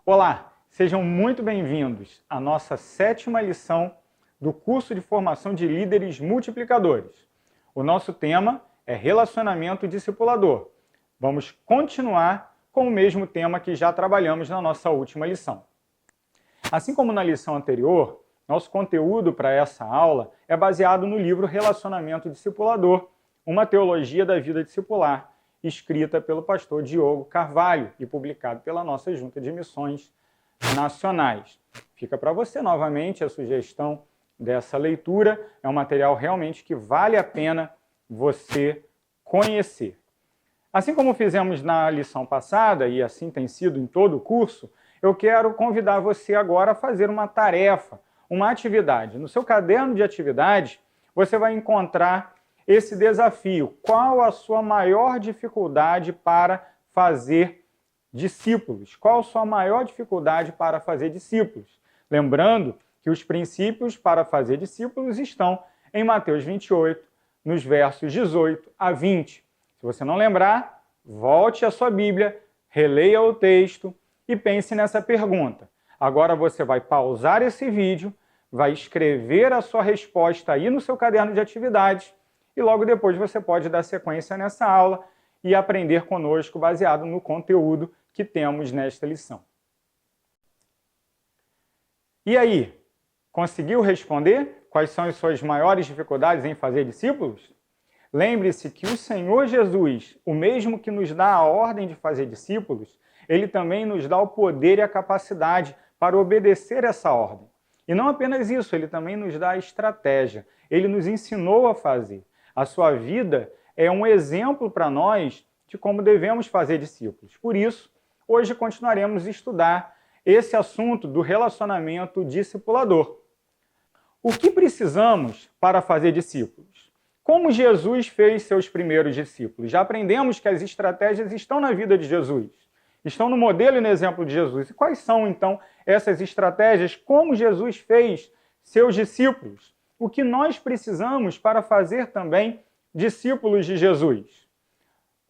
Olá, sejam muito bem-vindos à nossa 7ª lição do curso de formação de líderes multiplicadores. O nosso tema é relacionamento discipulador. Vamos continuar com o mesmo tema que já trabalhamos na nossa última lição. Assim como na lição anterior, nosso conteúdo para essa aula é baseado no livro Relacionamento Discipulador, uma teologia da vida discipular, escrita pelo pastor Diogo Carvalho e publicado pela nossa Junta de Missões Nacionais. Fica para você novamente a sugestão dessa leitura, é um material realmente que vale a pena você conhecer. Assim como fizemos na lição passada, e assim tem sido em todo o curso, eu quero convidar você agora a fazer uma tarefa, uma atividade. No seu caderno de atividades, você vai encontrar esse desafio. Qual a sua maior dificuldade para fazer discípulos? Qual a sua maior dificuldade para fazer discípulos? Lembrando que os princípios para fazer discípulos estão em Mateus 28, nos versos 18 a 20. Se você não lembrar, volte à sua Bíblia, releia o texto e pense nessa pergunta. Agora você vai pausar esse vídeo, vai escrever a sua resposta aí no seu caderno de atividades e logo depois você pode dar sequência nessa aula e aprender conosco baseado no conteúdo que temos nesta lição. E aí, conseguiu responder quais são as suas maiores dificuldades em fazer discípulos? Lembre-se que o Senhor Jesus, o mesmo que nos dá a ordem de fazer discípulos, ele também nos dá o poder e a capacidade para obedecer essa ordem. E não apenas isso, ele também nos dá a estratégia. Ele nos ensinou a fazer. A sua vida é um exemplo para nós de como devemos fazer discípulos. Por isso, hoje continuaremos a estudar esse assunto do relacionamento discipulador. O que precisamos para fazer discípulos? Como Jesus fez seus primeiros discípulos? Já aprendemos que as estratégias estão na vida de Jesus, estão no modelo e no exemplo de Jesus. E quais são, então, essas estratégias? Como Jesus fez seus discípulos? O que nós precisamos para fazer também discípulos de Jesus?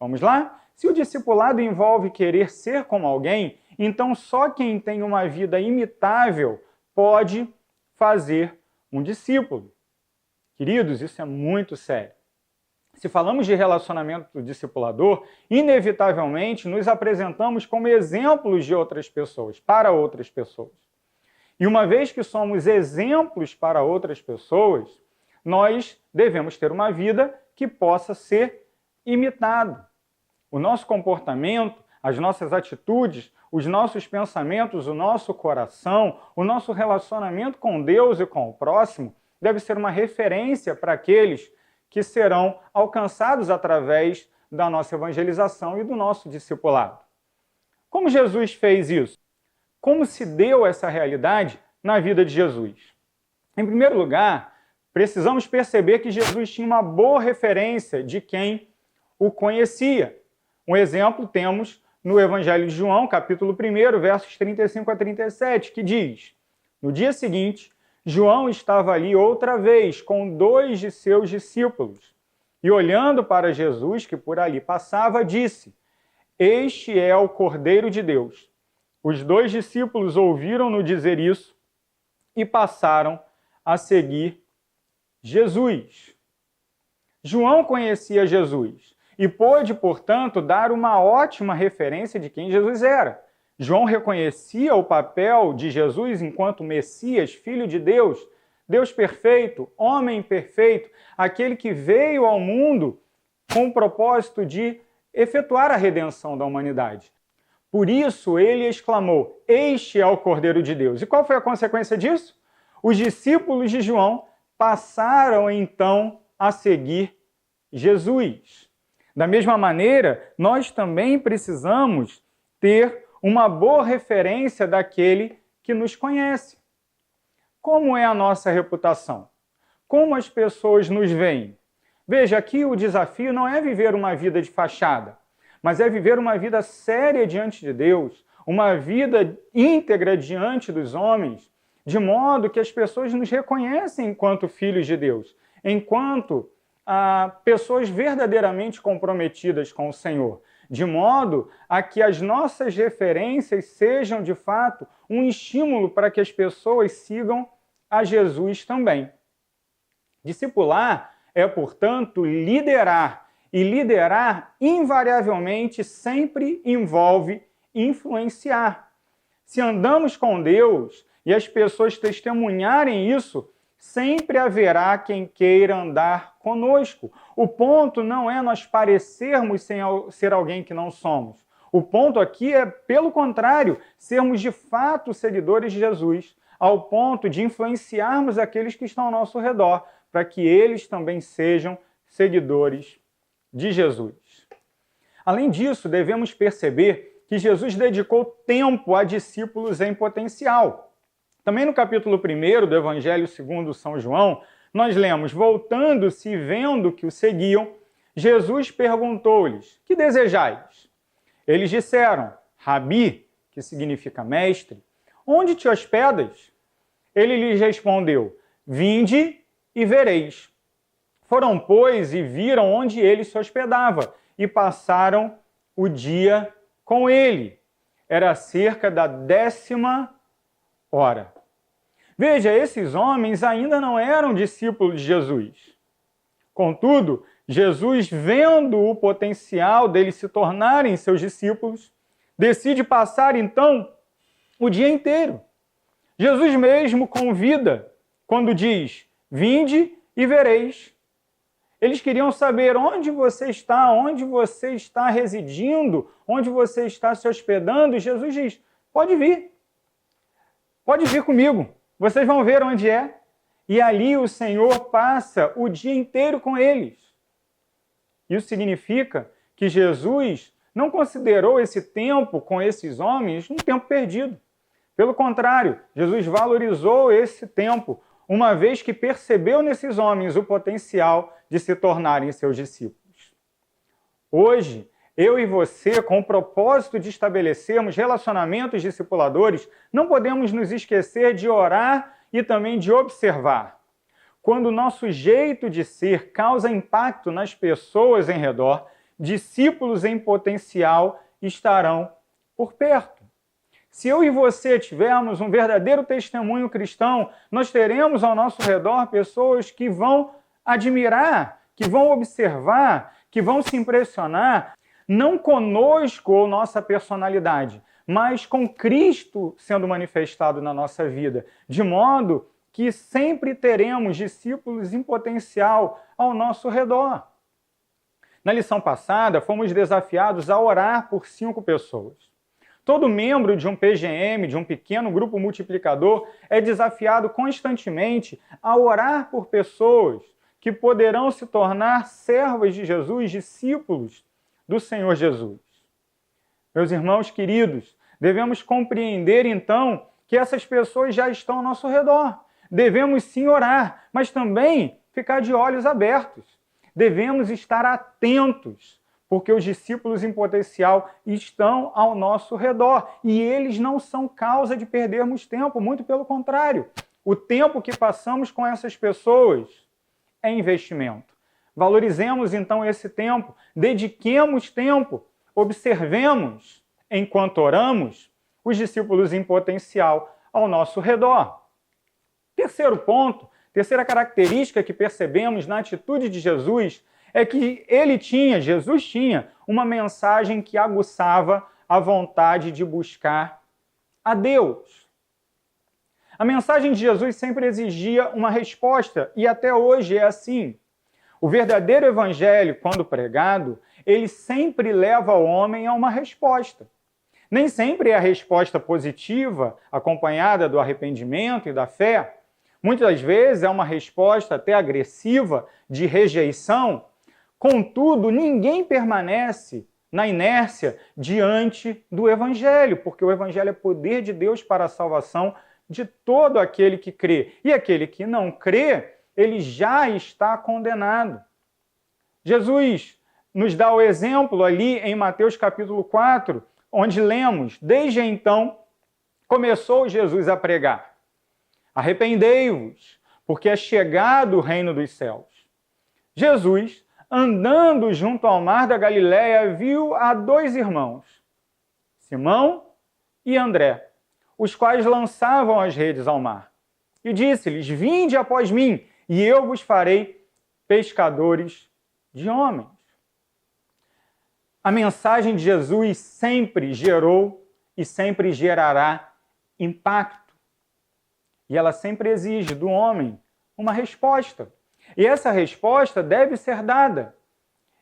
Vamos lá? Se o discipulado envolve querer ser como alguém, então só quem tem uma vida imitável pode fazer um discípulo. Queridos, isso é muito sério. Se falamos de relacionamento discipulador, inevitavelmente nos apresentamos como exemplos de outras pessoas, para outras pessoas. E uma vez que somos exemplos para outras pessoas, nós devemos ter uma vida que possa ser imitado. O nosso comportamento, as nossas atitudes, os nossos pensamentos, o nosso coração, o nosso relacionamento com Deus e com o próximo deve ser uma referência para aqueles que serão alcançados através da nossa evangelização e do nosso discipulado. Como Jesus fez isso? Como se deu essa realidade na vida de Jesus? Em primeiro lugar, precisamos perceber que Jesus tinha uma boa referência de quem o conhecia. Um exemplo temos no Evangelho de João, capítulo 1, versos 35 a 37, que diz: no dia seguinte, João estava ali outra vez com 2 de seus discípulos e, olhando para Jesus, que por ali passava, disse: este é o Cordeiro de Deus. Os 2 discípulos ouviram-no dizer isso e passaram a seguir Jesus. João conhecia Jesus e pôde, portanto, dar uma ótima referência de quem Jesus era. João reconhecia o papel de Jesus enquanto Messias, Filho de Deus, Deus perfeito, homem perfeito, aquele que veio ao mundo com o propósito de efetuar a redenção da humanidade. Por isso ele exclamou: este é o Cordeiro de Deus. E qual foi a consequência disso? Os discípulos de João passaram então a seguir Jesus. Da mesma maneira, nós também precisamos ter uma boa referência daquele que nos conhece. Como é a nossa reputação? Como as pessoas nos veem? Veja, aqui o desafio não é viver uma vida de fachada, mas é viver uma vida séria diante de Deus, uma vida íntegra diante dos homens, de modo que as pessoas nos reconhecem enquanto filhos de Deus, enquanto pessoas verdadeiramente comprometidas com o Senhor. de modo a que as nossas referências sejam, de fato, um estímulo para que as pessoas sigam a Jesus também. Discipular é, portanto, liderar, e liderar, invariavelmente, sempre envolve influenciar. Se andamos com Deus e as pessoas testemunharem isso, sempre haverá quem queira andar conosco. O ponto não é nós parecermos ser alguém que não somos. O ponto aqui é, pelo contrário, sermos de fato seguidores de Jesus, ao ponto de influenciarmos aqueles que estão ao nosso redor, para que eles também sejam seguidores de Jesus. Além disso, devemos perceber que Jesus dedicou tempo a discípulos em potencial. Também no capítulo 1 do Evangelho segundo São João, nós lemos: voltando-se e vendo que o seguiam, Jesus perguntou-lhes: que desejais? Eles disseram: Rabi, que significa mestre, onde te hospedas? Ele lhes respondeu: vinde e vereis. Foram, pois, e viram onde ele se hospedava, e passaram o dia com ele. Era cerca da 10ª hora. Veja, esses homens ainda não eram discípulos de Jesus. Contudo, Jesus, vendo o potencial deles se tornarem seus discípulos, decide passar, então, o dia inteiro. Jesus mesmo convida quando diz: vinde e vereis. Eles queriam saber onde você está residindo, onde você está se hospedando. E Jesus diz: pode vir comigo, vocês vão ver onde é. E ali o Senhor passa o dia inteiro com eles. Isso significa que Jesus não considerou esse tempo com esses homens um tempo perdido. Pelo contrário, Jesus valorizou esse tempo, uma vez que percebeu nesses homens o potencial de se tornarem seus discípulos. Hoje, eu e você, com o propósito de estabelecermos relacionamentos discipuladores, não podemos nos esquecer de orar e também de observar. Quando o nosso jeito de ser causa impacto nas pessoas em redor, discípulos em potencial estarão por perto. Se eu e você tivermos um verdadeiro testemunho cristão, nós teremos ao nosso redor pessoas que vão admirar, que vão observar, que vão se impressionar, não conosco ou nossa personalidade, mas com Cristo sendo manifestado na nossa vida, de modo que sempre teremos discípulos em potencial ao nosso redor. Na lição passada, fomos desafiados a orar por 5 pessoas. Todo membro de um PGM, de um pequeno grupo multiplicador, é desafiado constantemente a orar por pessoas que poderão se tornar servas de Jesus, discípulos do Senhor Jesus. Meus irmãos queridos, devemos compreender então que essas pessoas já estão ao nosso redor. Devemos sim orar, mas também ficar de olhos abertos. Devemos estar atentos, porque os discípulos em potencial estão ao nosso redor e eles não são causa de perdermos tempo, muito pelo contrário. O tempo que passamos com essas pessoas é investimento. Valorizemos então esse tempo, dediquemos tempo, observemos, enquanto oramos, os discípulos em potencial ao nosso redor. Terceiro ponto, terceira característica que percebemos na atitude de Jesus é que Jesus tinha uma mensagem que aguçava a vontade de buscar a Deus. A mensagem de Jesus sempre exigia uma resposta, e até hoje é assim. O verdadeiro evangelho, quando pregado, ele sempre leva o homem a uma resposta. Nem sempre é a resposta positiva, acompanhada do arrependimento e da fé. Muitas vezes é uma resposta até agressiva, de rejeição. Contudo, ninguém permanece na inércia diante do Evangelho, porque o Evangelho é poder de Deus para a salvação de todo aquele que crê. E aquele que não crê, ele já está condenado. Jesus nos dá o exemplo ali em Mateus capítulo 4, onde lemos: desde então começou Jesus a pregar: arrependei-vos, porque é chegado o reino dos céus. Jesus andando junto ao mar da Galileia, viu a 2 irmãos, Simão e André, os quais lançavam as redes ao mar. E disse-lhes: vinde após mim, e eu vos farei pescadores de homens. A mensagem de Jesus sempre gerou e sempre gerará impacto. E ela sempre exige do homem uma resposta. E essa resposta deve ser dada.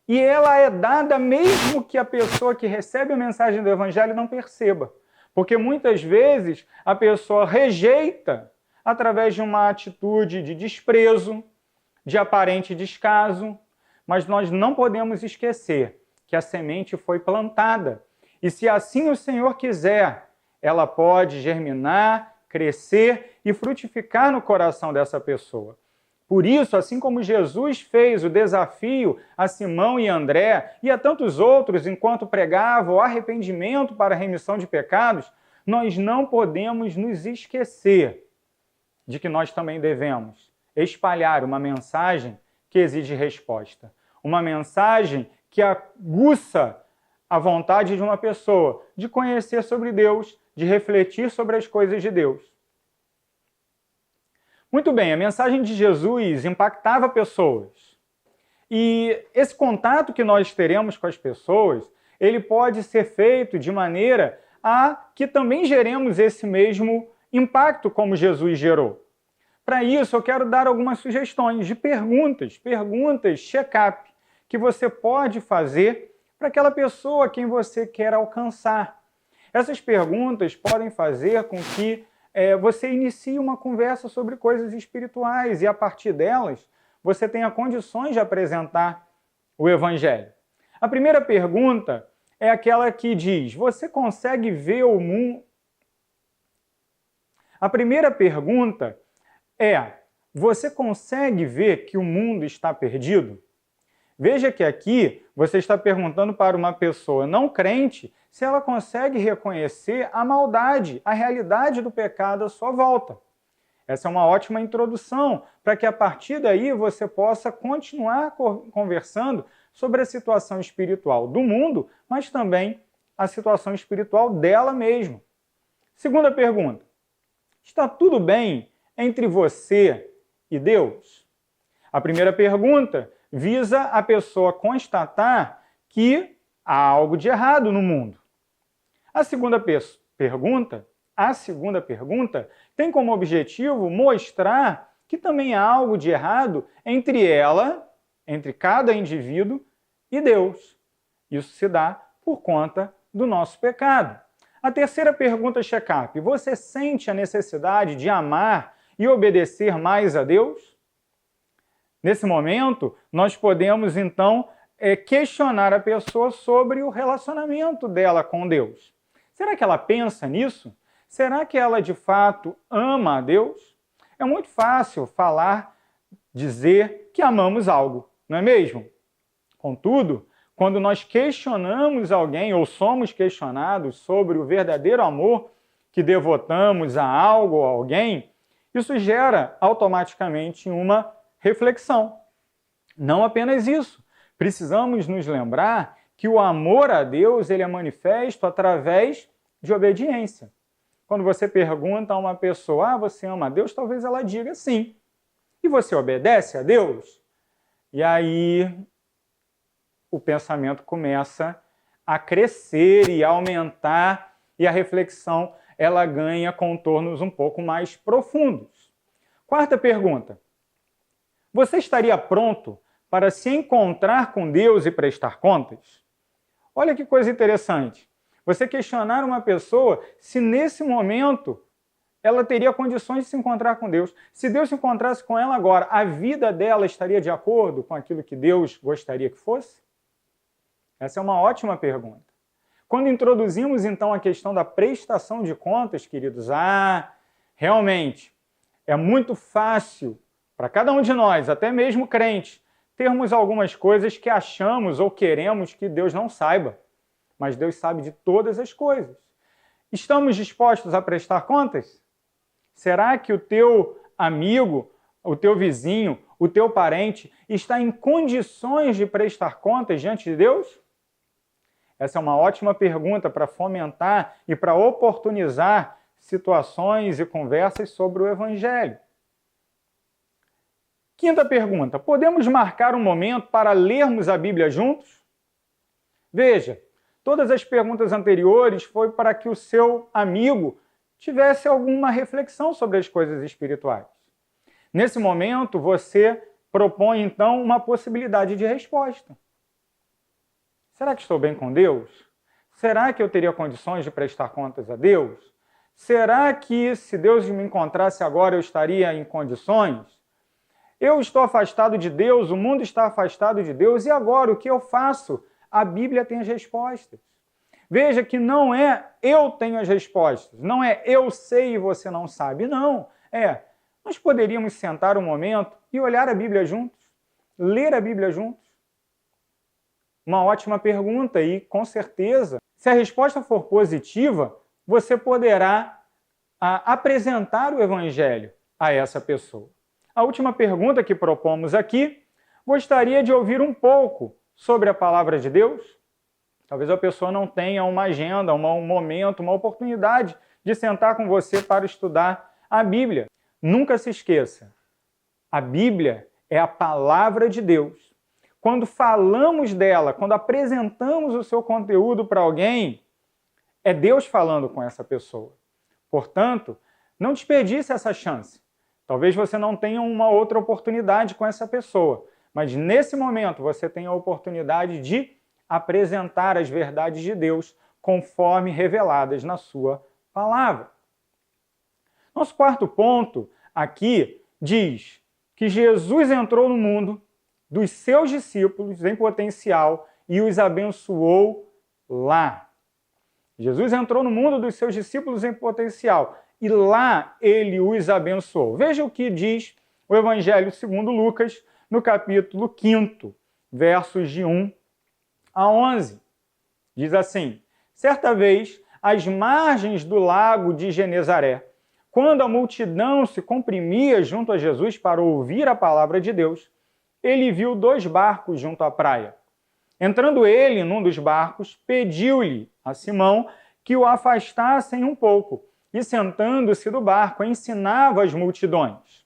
E ela é dada mesmo que a pessoa que recebe a mensagem do Evangelho não perceba. Porque muitas vezes a pessoa rejeita através de uma atitude de desprezo, de aparente descaso, mas nós não podemos esquecer que a semente foi plantada. E se assim o Senhor quiser, ela pode germinar, crescer e frutificar no coração dessa pessoa. Por isso, assim como Jesus fez o desafio a Simão e André e a tantos outros enquanto pregava o arrependimento para a remissão de pecados, nós não podemos nos esquecer de que nós também devemos espalhar uma mensagem que exige resposta. Uma mensagem que aguça a vontade de uma pessoa de conhecer sobre Deus, de refletir sobre as coisas de Deus. Muito bem, a mensagem de Jesus impactava pessoas. E esse contato que nós teremos com as pessoas, ele pode ser feito de maneira a que também geremos esse mesmo impacto como Jesus gerou. Para isso, eu quero dar algumas sugestões de perguntas check-up, que você pode fazer para aquela pessoa a quem você quer alcançar. Essas perguntas podem fazer com que você inicie uma conversa sobre coisas espirituais e, a partir delas, você tenha condições de apresentar o Evangelho. A primeira pergunta é aquela que diz: você consegue ver o mundo? A primeira pergunta é: você consegue ver que o mundo está perdido? Veja que aqui você está perguntando para uma pessoa não crente se ela consegue reconhecer a maldade, a realidade do pecado à sua volta. Essa é uma ótima introdução para que a partir daí você possa continuar conversando sobre a situação espiritual do mundo, mas também a situação espiritual dela mesma. Segunda pergunta: está tudo bem entre você e Deus? A primeira pergunta visa a pessoa constatar que há algo de errado no mundo. A segunda pergunta tem como objetivo mostrar que também há algo de errado entre ela, entre cada indivíduo e Deus. Isso se dá por conta do nosso pecado. A terceira pergunta check-up: você sente a necessidade de amar e obedecer mais a Deus? Nesse momento, nós podemos, então, questionar a pessoa sobre o relacionamento dela com Deus. Será que ela pensa nisso? Será que ela, de fato, ama a Deus? É muito fácil falar, dizer que amamos algo, não é mesmo? Contudo, quando nós questionamos alguém ou somos questionados sobre o verdadeiro amor que devotamos a algo ou a alguém, isso gera automaticamente uma reflexão. Não apenas isso. Precisamos nos lembrar que o amor a Deus ele é manifesto através de obediência. Quando você pergunta a uma pessoa: você ama a Deus? Talvez ela diga sim. E você obedece a Deus? E aí o pensamento começa a crescer e a aumentar, e a reflexão ela ganha contornos um pouco mais profundos. Quarta pergunta: você estaria pronto para se encontrar com Deus e prestar contas? Olha que coisa interessante. Você questionar uma pessoa se nesse momento ela teria condições de se encontrar com Deus. Se Deus se encontrasse com ela agora, a vida dela estaria de acordo com aquilo que Deus gostaria que fosse? Essa é uma ótima pergunta. Quando introduzimos então a questão da prestação de contas, queridos, realmente é muito fácil para cada um de nós, até mesmo crente, termos algumas coisas que achamos ou queremos que Deus não saiba. Mas Deus sabe de todas as coisas. Estamos dispostos a prestar contas? Será que o teu amigo, o teu vizinho, o teu parente, está em condições de prestar contas diante de Deus? Essa é uma ótima pergunta para fomentar e para oportunizar situações e conversas sobre o Evangelho. Quinta pergunta: podemos marcar um momento para lermos a Bíblia juntos? Veja, todas as perguntas anteriores foi para que o seu amigo tivesse alguma reflexão sobre as coisas espirituais. Nesse momento, você propõe, então, uma possibilidade de resposta. Será que estou bem com Deus? Será que eu teria condições de prestar contas a Deus? Será que, se Deus me encontrasse agora, eu estaria em condições? Eu estou afastado de Deus, o mundo está afastado de Deus, e agora o que eu faço? A Bíblia tem as respostas. Veja que não é eu tenho as respostas, não é eu sei e você não sabe, não. Nós poderíamos sentar um momento e olhar a Bíblia juntos, ler a Bíblia juntos. Uma ótima pergunta e, com certeza, se a resposta for positiva, você poderá apresentar o Evangelho a essa pessoa. A última pergunta que propomos aqui, gostaria de ouvir um pouco sobre a Palavra de Deus? Talvez a pessoa não tenha uma agenda, um momento, uma oportunidade de sentar com você para estudar a Bíblia. Nunca se esqueça, a Bíblia é a Palavra de Deus. Quando falamos dela, quando apresentamos o seu conteúdo para alguém, é Deus falando com essa pessoa. Portanto, não desperdice essa chance. Talvez você não tenha uma outra oportunidade com essa pessoa, mas nesse momento você tem a oportunidade de apresentar as verdades de Deus conforme reveladas na sua palavra. Nosso quarto ponto aqui diz que Jesus entrou no mundo dos seus discípulos em potencial e os abençoou lá. Jesus entrou no mundo dos seus discípulos em potencial e lá ele os abençoou. Veja o que diz o Evangelho segundo Lucas, no capítulo 5, versos de 1 a 11. Diz assim: certa vez, às margens do lago de Genezaré, quando a multidão se comprimia junto a Jesus para ouvir a palavra de Deus, ele viu 2 barcos junto à praia. Entrando ele num dos barcos, pediu-lhe a Simão que o afastassem um pouco, e sentando-se do barco, ensinava as multidões.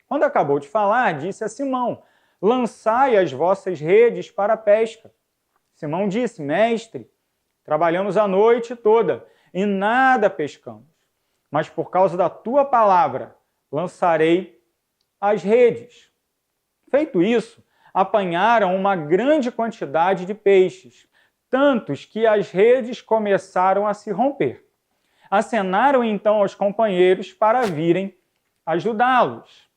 Quando acabou de falar, disse a Simão: lançai as vossas redes para a pesca. Simão disse: mestre, trabalhamos a noite toda e nada pescamos, mas por causa da tua palavra lançarei as redes. Feito isso, apanharam uma grande quantidade de peixes, tantos que as redes começaram a se romper. Acenaram então aos companheiros para virem ajudá-los.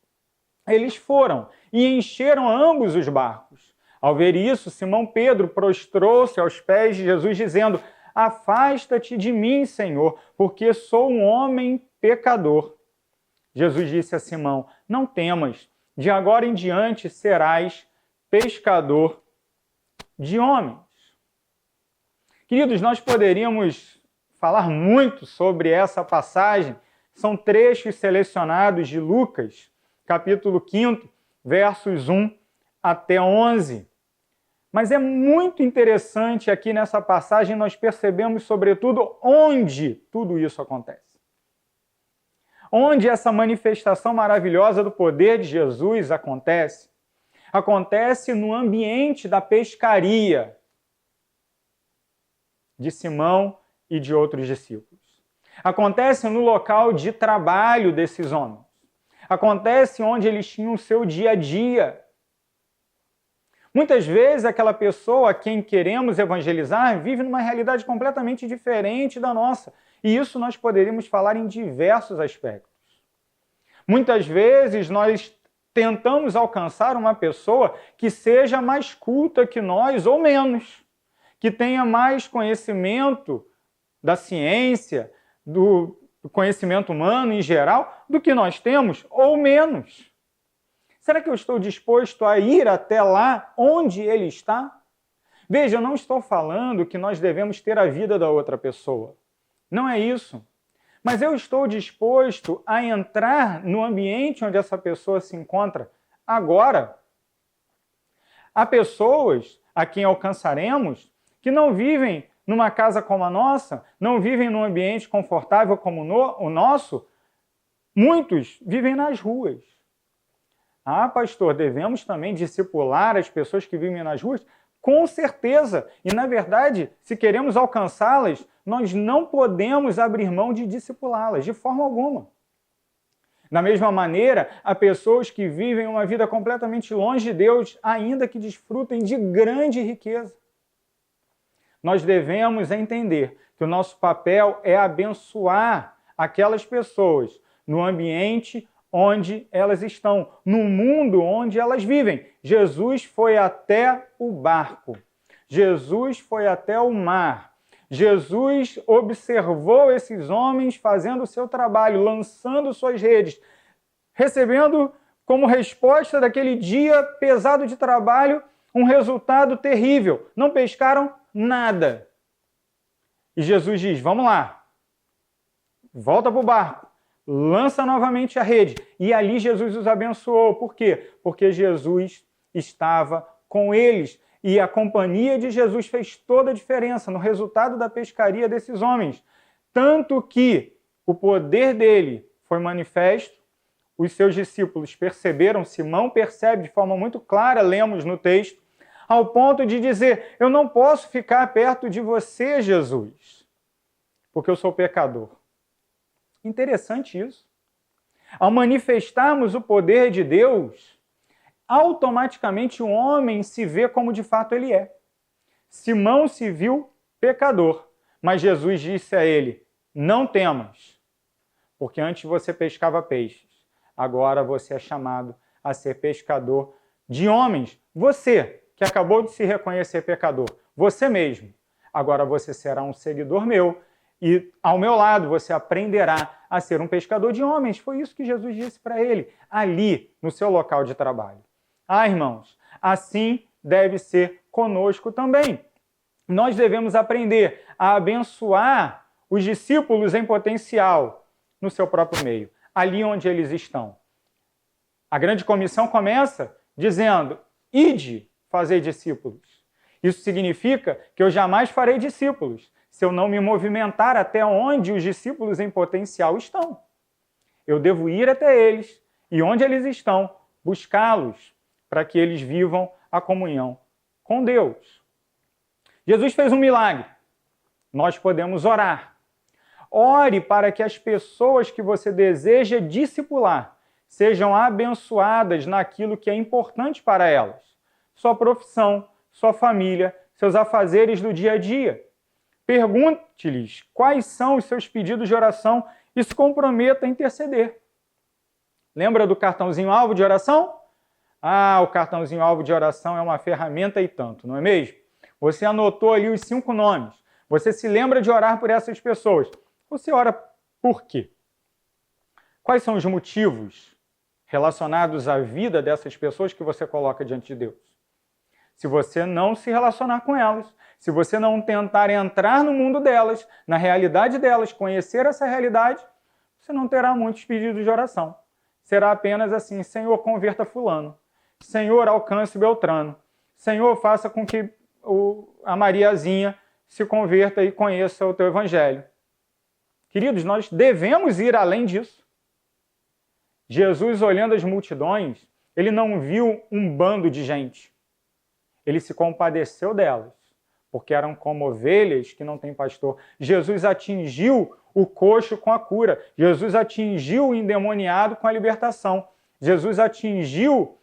Eles foram e encheram ambos os barcos. Ao ver isso, Simão Pedro prostrou-se aos pés de Jesus, dizendo: afasta-te de mim, Senhor, porque sou um homem pecador. Jesus disse a Simão: não temas, de agora em diante serás pescador de homens. Queridos, nós poderíamos falar muito sobre essa passagem. São trechos selecionados de Lucas, capítulo 5, versos 1 até 11. Mas é muito interessante aqui nessa passagem nós percebemos, sobretudo, onde tudo isso acontece. Onde essa manifestação maravilhosa do poder de Jesus acontece. Acontece no ambiente da pescaria de Simão e de outros discípulos. Acontece no local de trabalho desses homens. Acontece onde eles tinham o seu dia a dia. Muitas vezes aquela pessoa a quem queremos evangelizar vive numa realidade completamente diferente da nossa. E isso nós poderíamos falar em diversos aspectos. Muitas vezes nós tentamos alcançar uma pessoa que seja mais culta que nós ou menos, que tenha mais conhecimento da ciência, do conhecimento humano em geral, do que nós temos ou menos. Será que eu estou disposto a ir até lá onde ele está? Veja, eu não estou falando que nós devemos ter a vida da outra pessoa. Não é isso. Mas eu estou disposto a entrar no ambiente onde essa pessoa se encontra agora. Há pessoas a quem alcançaremos que não vivem numa casa como a nossa, não vivem num ambiente confortável como o nosso. Muitos vivem nas ruas. Ah, pastor, devemos também discipular as pessoas que vivem nas ruas? Com certeza. E, na verdade, se queremos alcançá-las, nós não podemos abrir mão de discipulá-las, de forma alguma. Da mesma maneira, há pessoas que vivem uma vida completamente longe de Deus, ainda que desfrutem de grande riqueza. Nós devemos entender que o nosso papel é abençoar aquelas pessoas no ambiente onde elas estão, no mundo onde elas vivem. Jesus foi até o barco. Jesus foi até o mar. Jesus observou esses homens fazendo o seu trabalho, lançando suas redes, recebendo como resposta daquele dia pesado de trabalho um resultado terrível. Não pescaram nada. E Jesus diz, vamos lá, volta para o barco, lança novamente a rede. E ali Jesus os abençoou. Por quê? Porque Jesus estava com eles. E a companhia de Jesus fez toda a diferença no resultado da pescaria desses homens. Tanto que o poder dele foi manifesto, os seus discípulos perceberam, Simão percebe de forma muito clara, lemos no texto, ao ponto de dizer, eu não posso ficar perto de você, Jesus, porque eu sou pecador. Interessante isso. Ao manifestarmos o poder de Deus, automaticamente o homem se vê como de fato ele é. Simão se viu pecador, mas Jesus disse a ele, não temas, porque antes você pescava peixes, agora você é chamado a ser pescador de homens. Você, que acabou de se reconhecer pecador, você mesmo, agora você será um seguidor meu, e ao meu lado você aprenderá a ser um pescador de homens. Foi isso que Jesus disse para ele, ali no seu local de trabalho. Ah, irmãos, assim deve ser conosco também. Nós devemos aprender a abençoar os discípulos em potencial no seu próprio meio, ali onde eles estão. A grande comissão começa dizendo, ide fazer discípulos. Isso significa que eu jamais farei discípulos se eu não me movimentar até onde os discípulos em potencial estão. Eu devo ir até eles e onde eles estão, buscá-los para que eles vivam a comunhão com Deus. Jesus fez um milagre. Nós podemos orar. Ore para que as pessoas que você deseja discipular sejam abençoadas naquilo que é importante para elas. Sua profissão, sua família, seus afazeres do dia a dia. Pergunte-lhes quais são os seus pedidos de oração e se comprometa a interceder. Lembra do cartãozinho alvo de oração? Ah, o cartãozinho alvo de oração é uma ferramenta e tanto, não é mesmo? Você anotou ali os 5 nomes. Você se lembra de orar por essas pessoas. Você ora por quê? Quais são os motivos relacionados à vida dessas pessoas que você coloca diante de Deus? Se você não se relacionar com elas, se você não tentar entrar no mundo delas, na realidade delas, conhecer essa realidade, você não terá muitos pedidos de oração. Será apenas assim, Senhor, converta fulano. Senhor, alcance Beltrano. Senhor, faça com que a Mariazinha se converta e conheça o teu evangelho. Queridos, nós devemos ir além disso. Jesus, olhando as multidões, ele não viu um bando de gente. Ele se compadeceu delas, porque eram como ovelhas que não têm pastor. Jesus atingiu o coxo com a cura. Jesus atingiu o endemoniado com a libertação. Jesus atingiu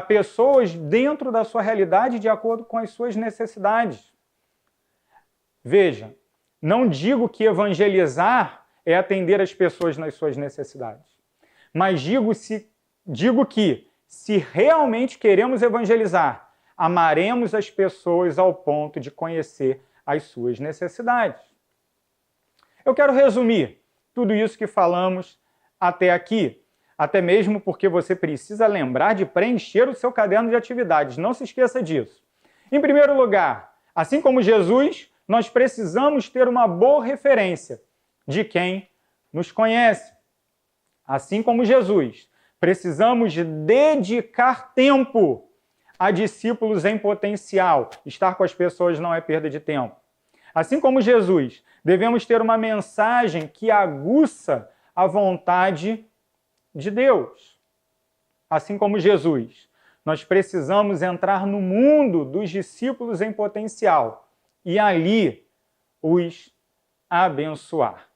pessoas dentro da sua realidade de acordo com as suas necessidades. Veja, não digo que evangelizar é atender as pessoas nas suas necessidades, mas digo que, se realmente queremos evangelizar, amaremos as pessoas ao ponto de conhecer as suas necessidades. Eu quero resumir tudo isso que falamos até aqui, até mesmo porque você precisa lembrar de preencher o seu caderno de atividades. Não se esqueça disso. Em primeiro lugar, assim como Jesus, nós precisamos ter uma boa referência de quem nos conhece. Assim como Jesus, Precisamos dedicar tempo a discípulos em potencial. Estar com as pessoas não é perda de tempo. Assim como Jesus, devemos ter uma mensagem que aguça a vontade de Deus. Assim como Jesus, nós precisamos entrar no mundo dos discípulos em potencial e ali os abençoar.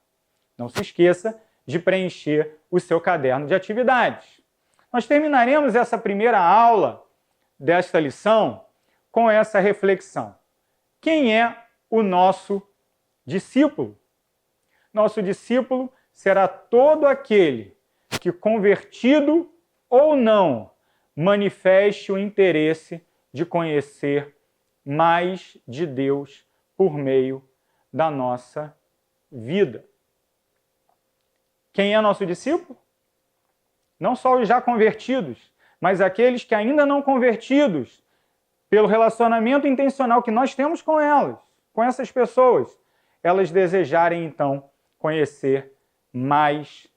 Não se esqueça de preencher o seu caderno de atividades. Nós terminaremos essa primeira aula desta lição com essa reflexão. Quem é o nosso discípulo? Nosso discípulo será todo aquele que, convertido ou não, manifeste o interesse de conhecer mais de Deus por meio da nossa vida. Quem é nosso discípulo? Não só os já convertidos, mas aqueles que ainda não convertidos, pelo relacionamento intencional que nós temos com elas, com essas pessoas, elas desejarem então conhecer mais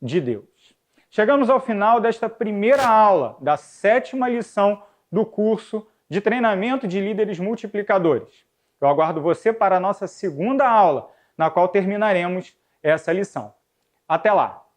de Deus. Chegamos ao final desta primeira aula, da 7ª lição do curso de treinamento de líderes multiplicadores. Eu aguardo você para a nossa segunda aula, na qual terminaremos essa lição. Até lá!